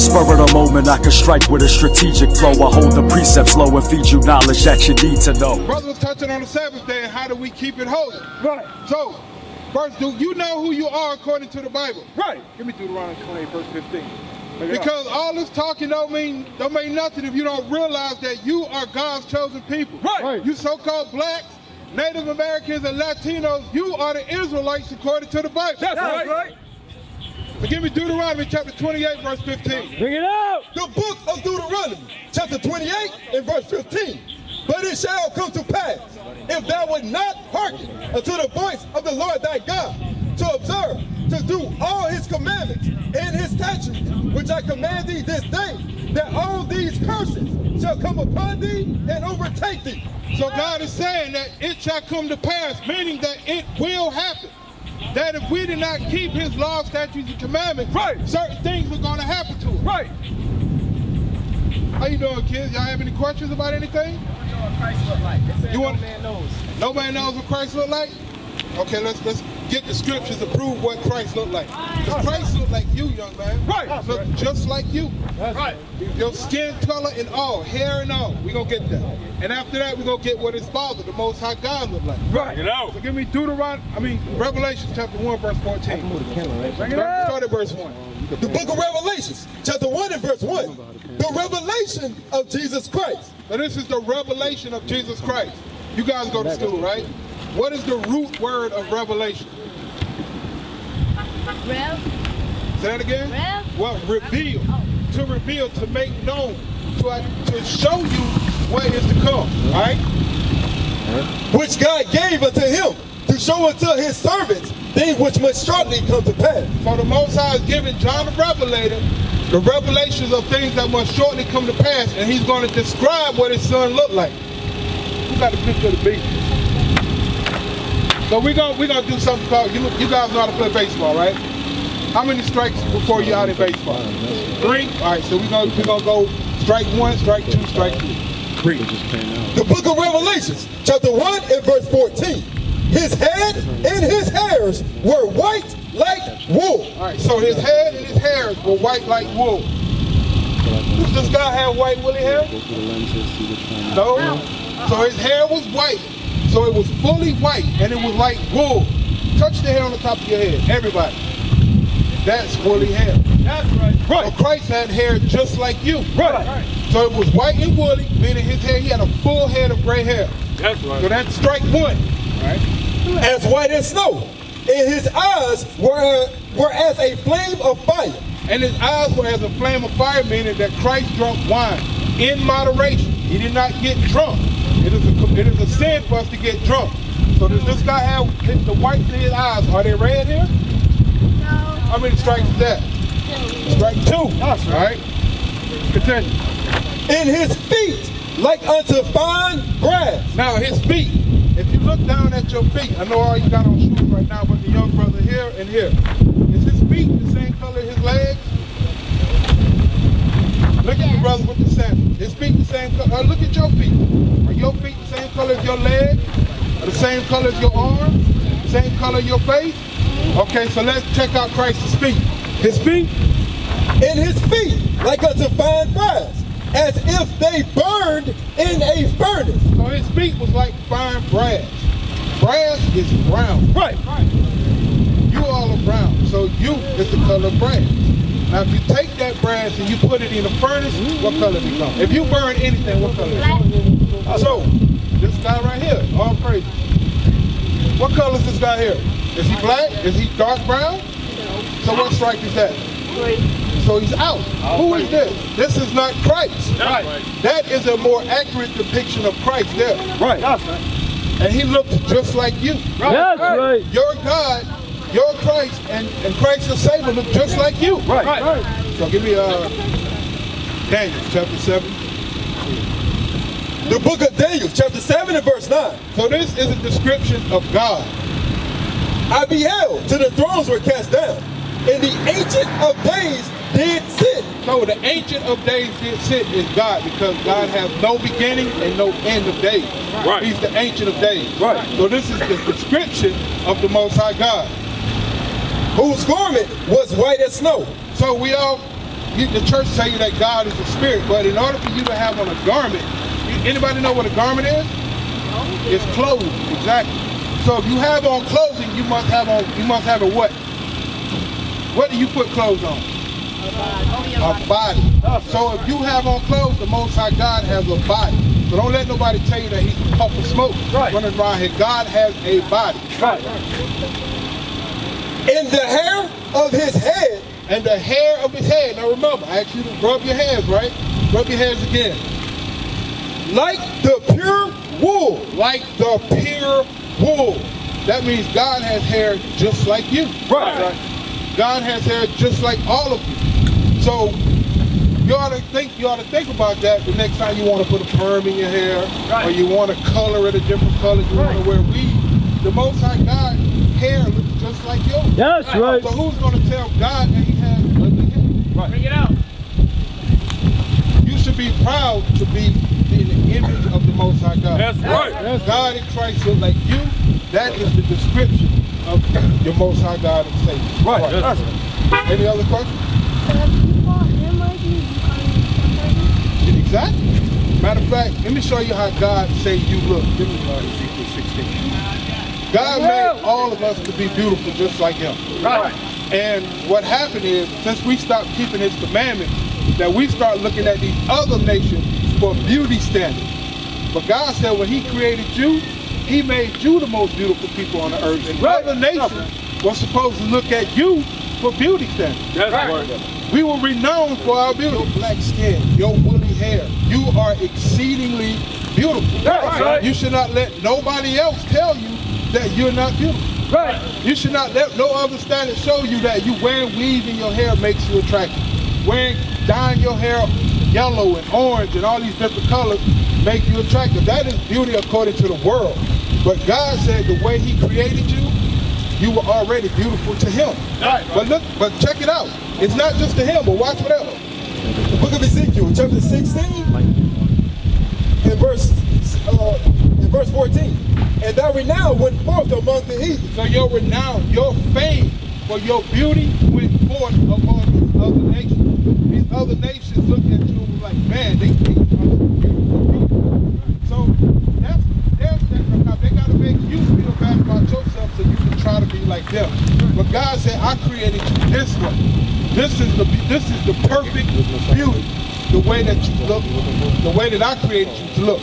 Spur of the moment, I can strike with a strategic flow. I hold the precepts low and feed you knowledge that you need to know. Brother was touching on the Sabbath day and how do we keep it holy? Right. So, first, do you know who you are according to the Bible? Right. Give me Deuteronomy 28, verse 15. Because all this talking don't mean nothing if you don't realize that you are God's chosen people. Right. You so-called blacks, Native Americans, and Latinos, you are the Israelites according to the Bible. That's right. So give me Deuteronomy chapter 28, verse 15. Bring it out. The book of Deuteronomy, chapter 28 and verse 15. But it shall come to pass, if thou wilt not hearken unto the voice of the Lord thy God, to observe, to do all his commandments and his statutes, which I command thee this day, that all these curses shall come upon thee and overtake thee. So God is saying that it shall come to pass, meaning that it will happen. That if we did not keep his law, statutes, and commandments, certain things are going to happen to us. Right. How you doing, kids? Y'all have any questions about anything? I know what Christ look like. You want, no man knows. Nobody knows what Christ look like? Okay, let's get the scriptures to prove what Christ looked like. Because Christ looked like you, young man. Right. Look just like you. That's right. Your skin color and all, hair and all. We're going to get that. And after that, we're going to get what his father, the Most High God, looked like. Right. So give me Revelation chapter 1, verse 14. Start at verse 1. The book of Revelations, chapter 1 and verse 1. The revelation of Jesus Christ. So this is the revelation of Jesus Christ. You guys go to school, right? What is the root word of revelation? Rev. Say that again? Rev. Well, reveal. To reveal, to make known, to show you what is to come, right? Which God gave unto him to show unto his servants things which must shortly come to pass. So the Most High is giving John the Revelator the revelations of things that must shortly come to pass, and he's going to describe what his son looked like. Who got a picture of the beach? So we're gonna do something called, you guys know how to play baseball, right? How many strikes before you out in baseball? 3? All right, so we're gonna go strike 1, strike 2, strike 3. Read. The book of Revelations, chapter 1 and verse 14. His head and his hairs were white like wool. All right, so his head and his hairs were white like wool. Does this guy have white woolly hair? No. So his hair was white. So it was fully white, and it was like wool. Touch the hair on the top of your head, everybody. That's woolly hair. That's right. So Christ had hair just like you. Right. So it was white and woolly, meaning his hair, he had a full head of gray hair. That's right. So that's strike 1, right? As white as snow, and his eyes were as a flame of fire. And his eyes were as a flame of fire, meaning that Christ drank wine in moderation. He did not get drunk. It is a sin for us to get drunk. So does this guy have the whites in his eyes? Are they red here? No. How many strikes is that? 2. Strike 2. That's right. Continue. In his feet like unto fine brass. Now his feet. If you look down at your feet, I know all you got on shoes right now, but the young brother here and here. Is his feet the same color as his legs? Look at the brother with the sandals. His feet the same color. Look at your feet. Are your feet the same color as your legs? Are the same color as your arms? Same color as your face? Okay, so let's check out Christ's feet. His feet? In his feet like unto fine brass, as if they burned in a furnace. So his feet was like fine brass. Brass is brown. Right. You all are brown, so you is the color of brass. Now if you take that brass and you put it in a furnace, what color it become? If you burn anything, what color it become? So, this guy right here, all praise. What color is this guy here? Is he black? Is he dark brown? So what strike is that? 3. So he's out. Who is this? This is not Christ. Right. That is a more accurate depiction of Christ there. Right. That's right. And he looked just like you. That's right. Your God, your Christ, and Christ the Savior look just like you. Right. So give me Daniel chapter 7. The book of Daniel, chapter 7 and verse 9. So this is a description of God. I beheld till the thrones were cast down, and the Ancient of Days did sit. No, the Ancient of Days did sit is God, because God has no beginning and no end of days. Right. He's the Ancient of Days. Right. So this is the description of the Most High God. Whose garment was white as snow. So we all the church tell you that God is a spirit, but in order for you to have on a garment, anybody know what a garment is? It's clothes, exactly. So if you have on clothing, you must have a what? What do you put clothes on? A body. So if you have on clothes, the Most High God has a body. So don't let nobody tell you that he's a puff of smoke running around here. God has a body. In the hair of his head. And the hair of his head. Now remember, I asked you to rub your hands, right? Rub your hands again. Like the pure wool. Like the pure wool. That means God has hair just like you. Right. God has hair just like all of you. So you ought to think about that the next time you want to put a perm in your hair, or you want to color it a different color, you want to wear weave. The Most High God hair looks just like yours. That's right. So who's going to tell God that he has ugly hair? Right. Bring it out. You should be proud to be in the image of the Most High God. That's right. God in Christ look like you. That is the description of your Most High God and Savior. Right. That's right. Any other questions? Exactly. Matter of fact, let me show you how God say you look. Give me Ezekiel 16. God made all of us to be beautiful just like him. Right. And what happened is, since we stopped keeping his commandments, that we start looking at these other nations for beauty standards. But God said when he created you, he made you the most beautiful people on the earth. And other nations were supposed to look at you for beauty standards. That's right. We were renowned for our beauty. Your black skin, your woolly hair. You are exceedingly beautiful. That's right. You should not let nobody else tell you that you're not beautiful. Right. You should not let no other standard show you that you wearing weave in your hair makes you attractive. Dyeing your hair yellow and orange and all these different colors make you attractive. That is beauty according to the world. But God said the way he created you, you were already beautiful to him. Right. But check it out. It's not just to him, but watch what else. The book of Ezekiel, chapter 16, and verse 14. And thy renown went forth among the heathen. So your renown, your fame for your beauty went forth among these other nations. These other nations looked at you and was like, man, they think I'm beautiful people. So they got to make you feel bad about yourself so you can try to be like them. But God said, I created you this way. This is the perfect beauty. The way that you look, the way that I created you to look.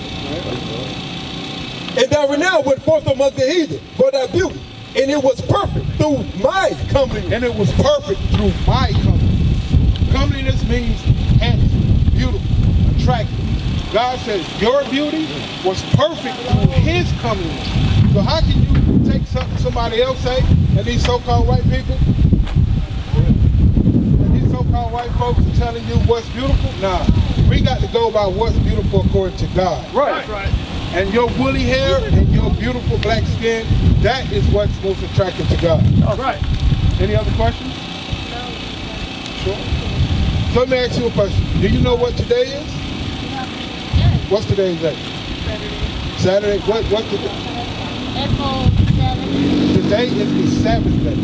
And thy renown went forth among the heathen for thy beauty. And it was perfect through my comeliness. And it was perfect through my comeliness. Comeliness means handsome, beautiful, attractive. God says your beauty was perfect through his comeliness. So how can you take something somebody else say, and these so-called white people, and these so-called white folks are telling you what's beautiful? Nah, we got to go by what's beautiful according to God. Right. Right. And your woolly hair and your beautiful black skin, that is what's most attractive to God. All right. Any other questions? No. Sure. So let me ask you a question. Do you know what today is? Yes. What's today's date? Saturday. Saturday? What's the day? April 7th. Today is the Sabbath day.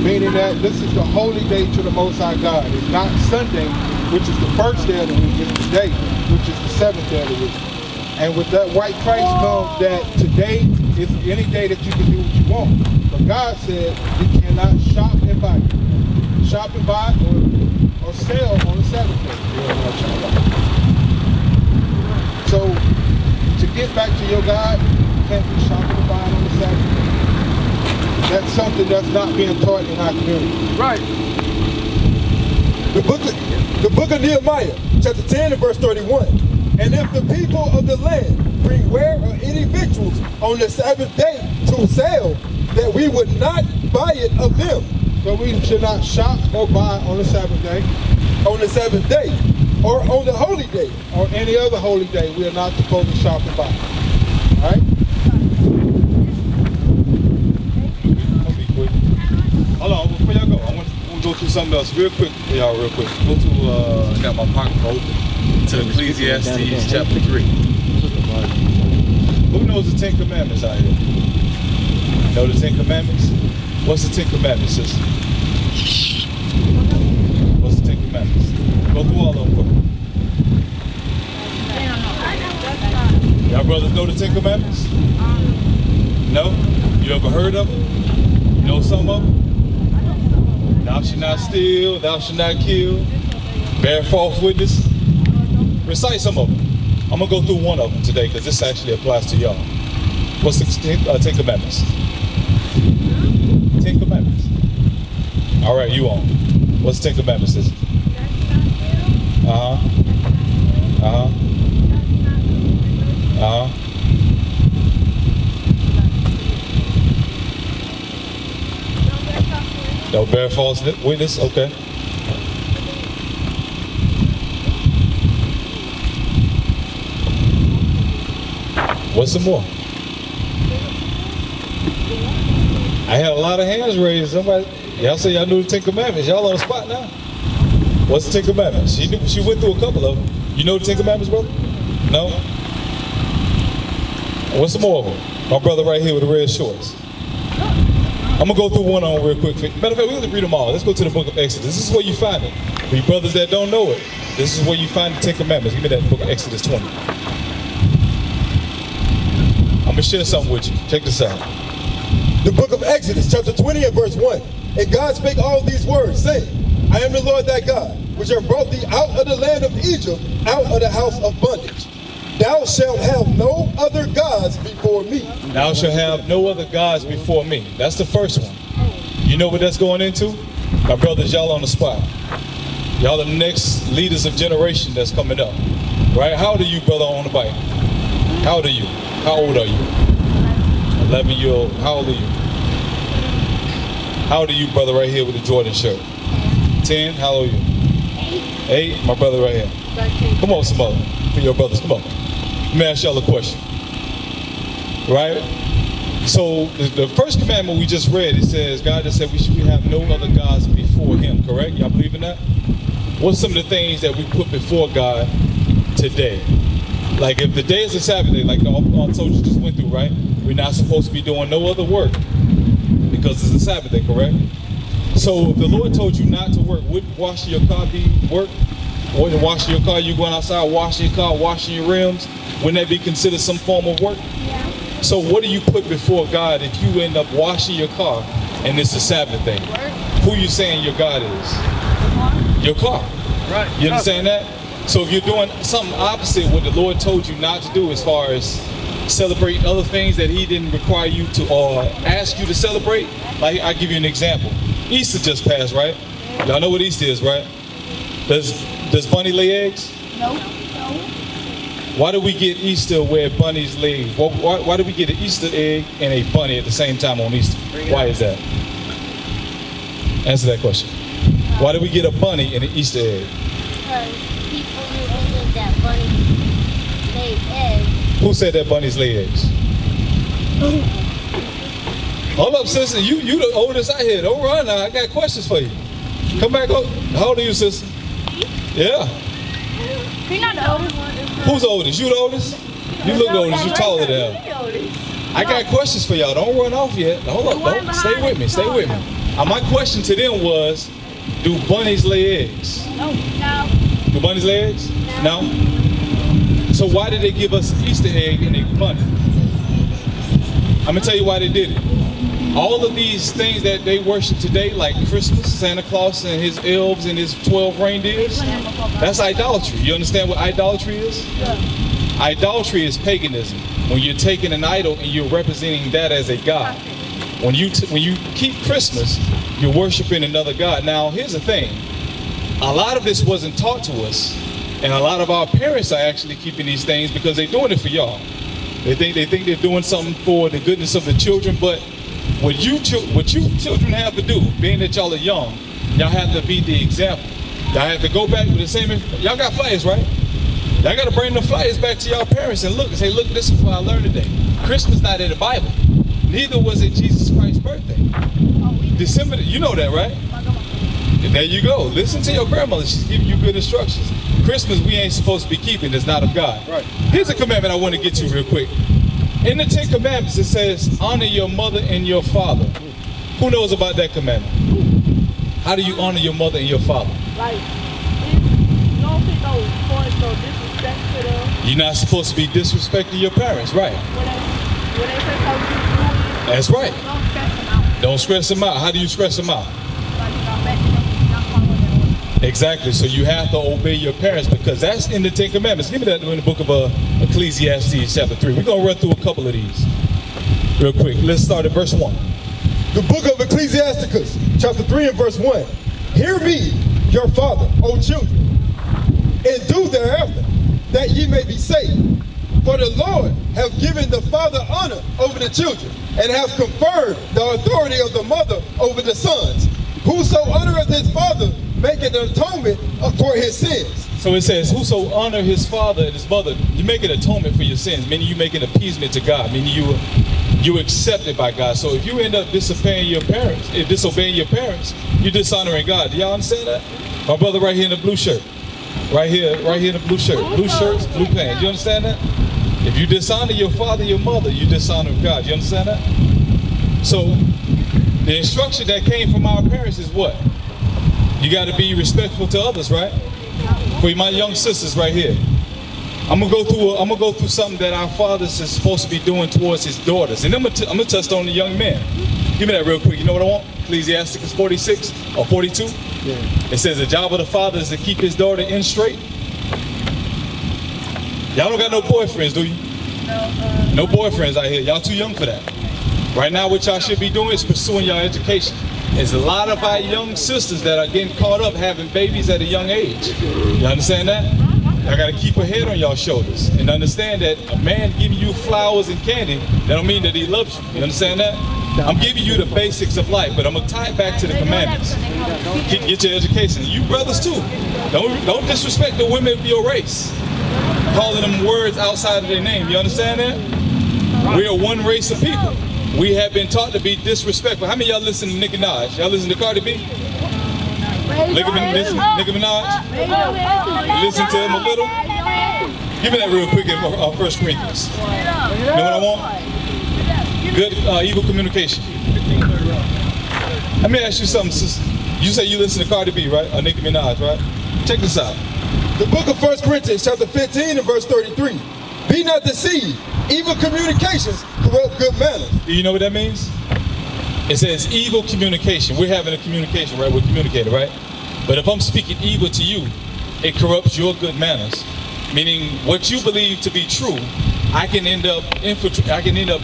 Meaning that this is the holy day to the Most High God. It's not Sunday, which is the first day of the week. It's today, which is the seventh day of the week. And with that white Christ comes that today is any day that you can do what you want. But God said you cannot shop and buy. Shop and buy or sell on the Sabbath day. So to get back to your God, you can't be shopping and buying on the Sabbath day. That's something that's not being taught in our community. Right. The book of Nehemiah, chapter 10 and verse 31. And if the people of the land bring ware or any victuals on the Sabbath day to sell, that we would not buy it of them. So we should not shop or buy on the Sabbath day. On the Sabbath day, or on the holy day, or any other holy day, we are not supposed to shop and buy. All right? I'll be quick. Hold on, before y'all go, I want to go through something else real quick, y'all, real quick. Go to, I got my pocket open, to Ecclesiastes chapter 3. Who knows the 10 Commandments out here? Know the 10 Commandments? What's the 10 Commandments, sister? What's the 10 Commandments? the Ten Commandments? No? You ever heard of them? You know some of them? Thou shalt not steal, thou shalt not kill, bear false witness. Recite some of them. I'm going to go through one of them today because this actually applies to y'all. What's the Ten Commandments? Ten Commandments. All right, you on. What's the Ten Commandments? Uh-huh. Uh-huh. Uh-huh. Don't bear false witness. Okay. What's some more? I had a lot of hands raised. Somebody, y'all say y'all knew the Ten Commandments. Y'all on the spot now. What's the Ten Commandments? She went through a couple of them. You know the Ten Commandments, brother? No? What's some more of them? My brother right here with the red shorts. I'm going to go through one on real quick. Matter of fact, we're going to read them all. Let's go to the book of Exodus. This is where you find it. For you brothers that don't know it, this is where you find the Ten Commandments. Give me that book of Exodus 20. I'm going to share something with you. Check this out. The book of Exodus, chapter 20 and verse 1. And God spake all these words, saying, I am the Lord thy God, which have brought thee out of the land of Egypt, out of the house of bondage. Thou shalt have no other gods before me. Thou shalt have no other gods before me. That's the first one. You know what that's going into? My brothers, y'all on the spot. Y'all are the next leaders of generation that's coming up. Right? How old are you, brother, on the bike? How old are you? How old are you? 11-year-old. How old are you? How old are you, brother, right here with the Jordan shirt? 10? How old are you? 8? My brother right here. Come on, some other. For your brothers, come on. Let me ask y'all a question. Right? So, the first commandment we just read, it says, God just said we should have no other gods before him, correct? Y'all believe in that? What's some of the things that we put before God today? Like if the day is a Sabbath day, like our soldiers just went through, right? We're not supposed to be doing no other work because it's a Sabbath day, correct? So if the Lord told you not to work, would washing your car be work? Or washing your car, you going outside, washing your car, washing your rims, wouldn't that be considered some form of work? Yeah. So what do you put before God if you end up washing your car and it's a Sabbath day? Who you saying your God is? Your car. Right. You understand that? So if you're doing something opposite what the Lord told you not to do as far as celebrate other things that he didn't require you to or ask you to celebrate, like I'll give you an example. Easter just passed, right? Y'all know what Easter is, right? Does bunny lay eggs? No. Why do we get Easter where bunnies lay eggs? Why do we get an Easter egg and a bunny at the same time on Easter? Why is that? Answer that question. Why do we get a bunny and an Easter egg? Because people believe that bunnies lay eggs. Who said that bunnies lay eggs? Hold up, sister. You the oldest out here. Don't run now. I got questions for you. Come back up. How old are you, sister? Yeah. You're not the oldest one. Who's the oldest? You the oldest? You look the oldest. You taller than her. I got questions for y'all. Don't run off yet. Hold up. Don't. Stay with me. Stay with me. My question to them was, do bunnies lay eggs? No. Do bunnies lay eggs? No. So why did they give us an Easter egg and a bunny? I'm going to tell you why they did it. All of these things that they worship today, like Christmas, Santa Claus and his elves and his 12 reindeers, that's idolatry. You understand what idolatry is? Yeah. Idolatry is paganism. When you're taking an idol and you're representing that as a god. When you keep Christmas, you're worshiping another god. Now, here's the thing. A lot of this wasn't taught to us, and a lot of our parents are actually keeping these things because they're doing it for y'all. They think they're doing something for the goodness of the children, but what you children have to do, being that y'all are young, y'all have to be the example. Y'all have to go back with the same, y'all got flyers, right? Y'all got to bring the flyers back to y'all parents and look and say, look, this is what I learned today. Christmas not in the Bible. Neither was it Jesus Christ's birthday. December, you know that, right? And there you go. Listen to your grandmother. She's giving you good instructions. Christmas we ain't supposed to be keeping. It's not of God. Right. Here's a commandment I want to get to real quick. In the 10 Commandments, it says, honor your mother and your father. Who knows about that commandment? How do you honor your mother and your father? Like, don't think no disrespect to them. You're not supposed to be disrespecting your parents, right? When they say something, That's right. don't stress them out. Don't stress them out. How do you stress them out? Like, you know, messing them, not following their orders. Exactly. So you have to obey your parents because that's in the Ten Commandments. Give me that in the book of Ecclesiastes chapter 3. We're going to run through a couple of these real quick. Let's start at verse 1. The book of Ecclesiasticus, chapter 3 and verse 1. Hear me, your father, O children, and do thereafter, that ye may be saved. For the Lord hath given the father honor over the children, and hath conferred the authority of the mother over the sons. Whoso honoreth his father maketh an atonement for his sins. So it says, whoso honor his father and his mother, you make an atonement for your sins, meaning you make an appeasement to God, meaning you accepted by God. So if you end up disobeying your parents, you're dishonoring God. Do y'all understand that? My brother right here in the blue shirt. Right here in the blue shirt. Blue shirts, blue pants. You understand that? If you dishonor your father, your mother, you dishonor God. You understand that? So the instruction that came from our parents is what? You got to be respectful to others, right? For my young sisters right here, I'm gonna go through something that our fathers is supposed to be doing towards his daughters, and I'm gonna touch on the young men. Give me that real quick. You know what I want? Ecclesiasticus 46 or 42. Yeah. It says the job of the father is to keep his daughter in straight. Y'all don't got no boyfriends, do you? No boyfriends out here. Y'all too young for that. Right now, what y'all should be doing is pursuing your education. There's a lot of our young sisters that are getting caught up having babies at a young age. You understand that? Y'all gotta keep a head on y'all shoulders and understand that a man giving you flowers and candy, that don't mean that he loves you. You understand that? I'm giving you the basics of life, but I'm gonna tie it back to the commandments. Get your education. You brothers too. Don't disrespect the women of your race, calling them words outside of their name. You understand that? We are one race of people. We have been taught to be disrespectful. How many of y'all listen to Nicki Minaj? Y'all listen to Cardi B? Nicki Minaj? You listen to him a little? Give me that real quick in 1 Corinthians. You know what I want? Good, evil communication. Let me ask you something, sister. You say you listen to Cardi B, right? Or Nicki Minaj, right? Check this out. The book of 1 Corinthians, chapter 15 and verse 33. Be not deceived. Evil communications corrupt good manners. Do you know what that means? It says evil communication. We're having a communication, right? We're communicating, right? But if I'm speaking evil to you, it corrupts your good manners. Meaning what you believe to be true, I can end up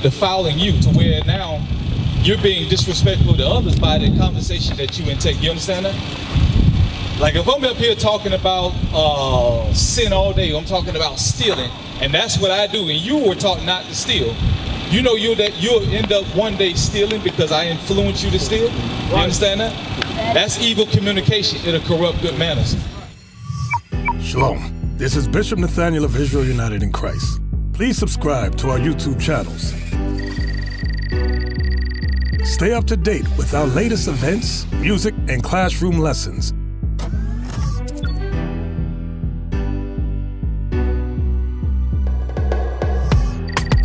defiling you to where now you're being disrespectful to others by the conversation that you intake. You understand that? Like if I'm up here talking about sin all day, I'm talking about stealing, and that's what I do, and you were taught not to steal. You know you'll end up one day stealing because I influence you to steal. You understand that? That's evil communication. It'll corrupt good manners. Shalom. This is Bishop Nathaniel of Israel United in Christ. Please subscribe to our YouTube channels. Stay up to date with our latest events, music, and classroom lessons.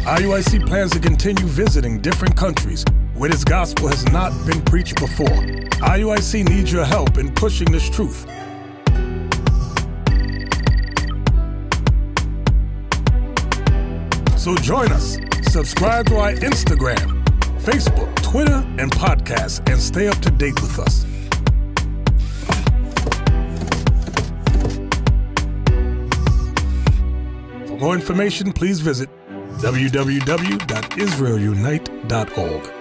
IUIC plans to continue visiting different countries where this gospel has not been preached before. IUIC needs your help in pushing this truth. So join us, subscribe to our Instagram, Facebook, Twitter, and podcasts, and stay up to date with us. For more information, please visit www.israelunite.org.